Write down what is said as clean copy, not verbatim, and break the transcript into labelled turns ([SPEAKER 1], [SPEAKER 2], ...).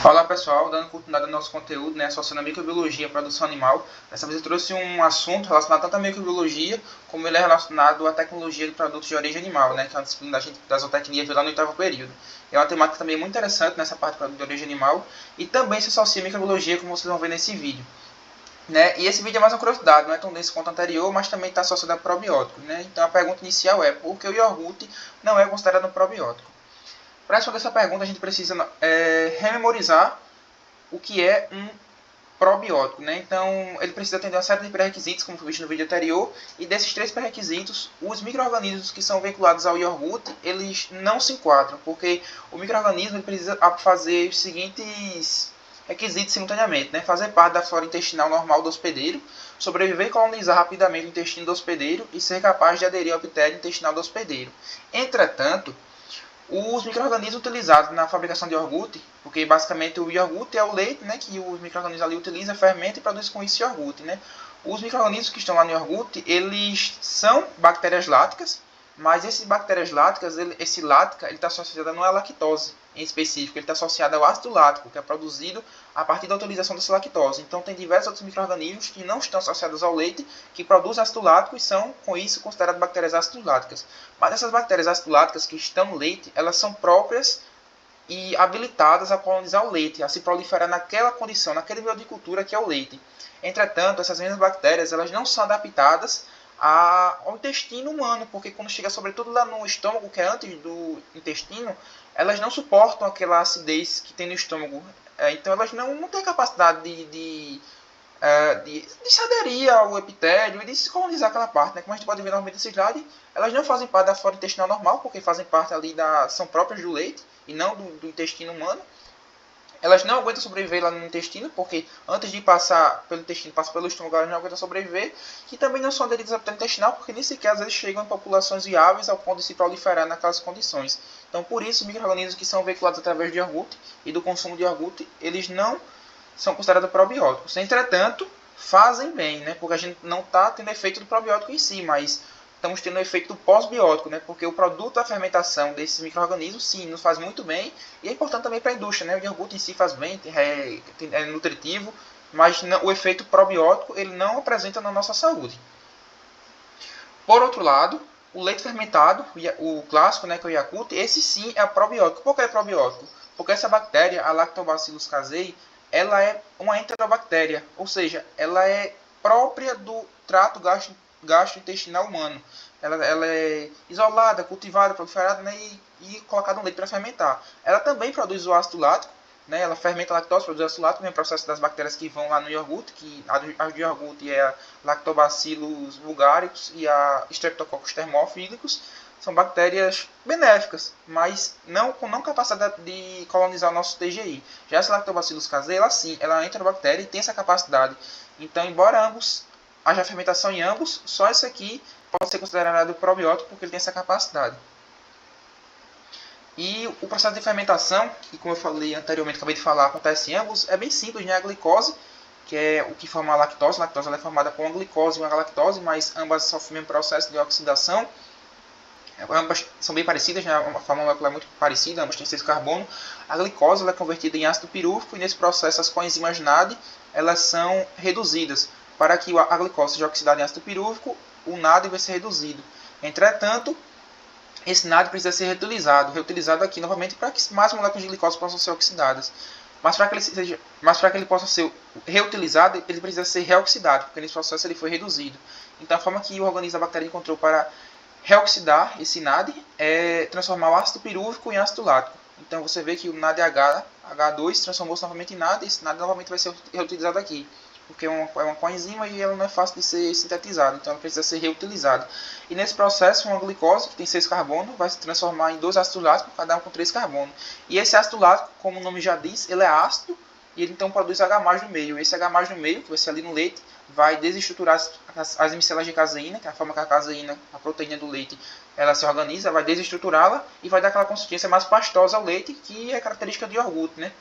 [SPEAKER 1] Olá pessoal, dando continuidade ao nosso conteúdo, associando a microbiologia à produção animal. Dessa vez eu trouxe um assunto relacionado tanto à microbiologia, como ele é relacionado à tecnologia de produtos de origem animal, que é uma disciplina da zootecnia lá no 8º período. É uma temática também muito interessante nessa parte de produto de origem animal, e também se associa à microbiologia, como vocês vão ver nesse vídeo. E esse vídeo é mais uma curiosidade, não é tão denso quanto o anterior, mas também está associado a probióticos. Então a pergunta inicial é, por que o iogurte não é considerado um probiótico? Para responder essa pergunta, a gente precisa rememorizar o que é um probiótico. Então, ele precisa atender uma série de pré-requisitos, como foi visto no vídeo anterior, e desses 3 pré-requisitos, os micro-organismos que são vinculados ao iogurte, eles não se enquadram, porque o micro-organismo precisa fazer os seguintes requisitos simultaneamente, fazer parte da flora intestinal normal do hospedeiro, sobreviver e colonizar rapidamente o intestino do hospedeiro e ser capaz de aderir ao epitélio intestinal do hospedeiro. Entretanto, os micro-organismos utilizados na fabricação de iogurte, porque basicamente o iogurte é o leite, que os micro-organismos ali utilizam, fermentam e produzem com isso iogurte. Os micro-organismos que estão lá no iogurte, eles são bactérias láticas, mas essas bactérias láticas, esse lática está associado não à lactose em específico, ele está associado ao ácido lático, que é produzido a partir da utilização dessa lactose. Então tem diversos outros micro-organismos que não estão associados ao leite, que produzem ácido lático e são, com isso, consideradas bactérias ácido láticas. Mas essas bactérias ácido láticas que estão no leite, elas são próprias e habilitadas a colonizar o leite, a se proliferar naquela condição, naquele meio de cultura que é o leite. Entretanto, essas mesmas bactérias elas não são adaptadas ao intestino humano, porque quando chega sobretudo lá no estômago, que é antes do intestino, elas não suportam aquela acidez que tem no estômago. Então elas não têm capacidade de se aderir ao epitélio e de se colonizar aquela parte. Como a gente pode ver normalmente nesse slide, elas não fazem parte da flora intestinal normal, porque fazem parte ali são próprias do leite e não do intestino humano. Elas não aguentam sobreviver lá no intestino, porque antes de passar pelo intestino, passa pelo estômago, elas não aguentam sobreviver. E também não são aderidas ao epitélio intestinal, porque nem sequer às vezes chegam em populações viáveis ao ponto de se proliferar naquelas condições. Então, por isso, os micro-organismos que são veiculados através de iogurte e do consumo de iogurte, eles não são considerados probióticos. Entretanto, fazem bem, porque a gente não está tendo efeito do probiótico em si, mas estamos tendo o efeito do pós-biótico, porque o produto da fermentação desses micro-organismos, sim, nos faz muito bem, e é importante também para a indústria, O iogurte em si faz bem, é nutritivo, mas o efeito probiótico ele não apresenta na nossa saúde. Por outro lado, o leite fermentado, o clássico, que é o Yakult, esse sim é probiótico. Por que é probiótico? Porque essa bactéria, a Lactobacillus casei, ela é uma enterobactéria, ou seja, ela é própria do trato gastrointestinal humano. Ela é isolada, cultivada, proliferada e colocada no leite para fermentar. Ela também produz o ácido lático, ela fermenta a lactose, produz ácido lático, no processo das bactérias que vão lá no iogurte, que a do iogurte é a Lactobacillus bulgaricus e a Streptococcus thermophilus, são bactérias benéficas, mas não com capacidade de colonizar o nosso TGI. Já essa Lactobacillus casei, ela sim, ela é uma enterobactéria e tem essa capacidade. Então, embora haja fermentação em ambos, só esse aqui pode ser considerado probiótico porque ele tem essa capacidade. E o processo de fermentação, que como eu falei anteriormente, acabei de falar, acontece em ambos, é bem simples, A glicose, que é o que forma a lactose. A lactose ela é formada por uma glicose e uma galactose, mas ambas sofrem o mesmo processo de oxidação. Ambas são bem parecidas, a forma molecular é muito parecida, ambas têm 6 carbono. A glicose ela é convertida em ácido pirúvico e nesse processo as coenzimas NAD elas são reduzidas. Para que a glicose seja oxidada em ácido pirúvico, o NAD vai ser reduzido. Entretanto, esse NAD precisa ser reutilizado aqui novamente para que mais moléculas de glicose possam ser oxidadas. Mas para que ele possa ser reutilizado, ele precisa ser reoxidado, porque nesse processo ele foi reduzido. Então a forma que o organismo da bactéria encontrou para reoxidar esse NAD é transformar o ácido pirúvico em ácido lático. Então você vê que o NADH, H2 transformou-se novamente em NAD e esse NAD novamente vai ser reutilizado aqui. Porque é uma coenzima e ela não é fácil de ser sintetizada, então ela precisa ser reutilizada. E nesse processo, uma glicose, que tem 6 carbonos, vai se transformar em 2 ácidos láticos, cada um com 3 carbonos. E esse ácido lático, como o nome já diz, ele é ácido e ele então produz H+, no meio. Esse H+, no meio, que vai ser ali no leite, vai desestruturar as micelas de caseína, que é a forma que a caseína, a proteína do leite, ela se organiza, vai desestruturá-la e vai dar aquela consistência mais pastosa ao leite, que é característica do iogurte,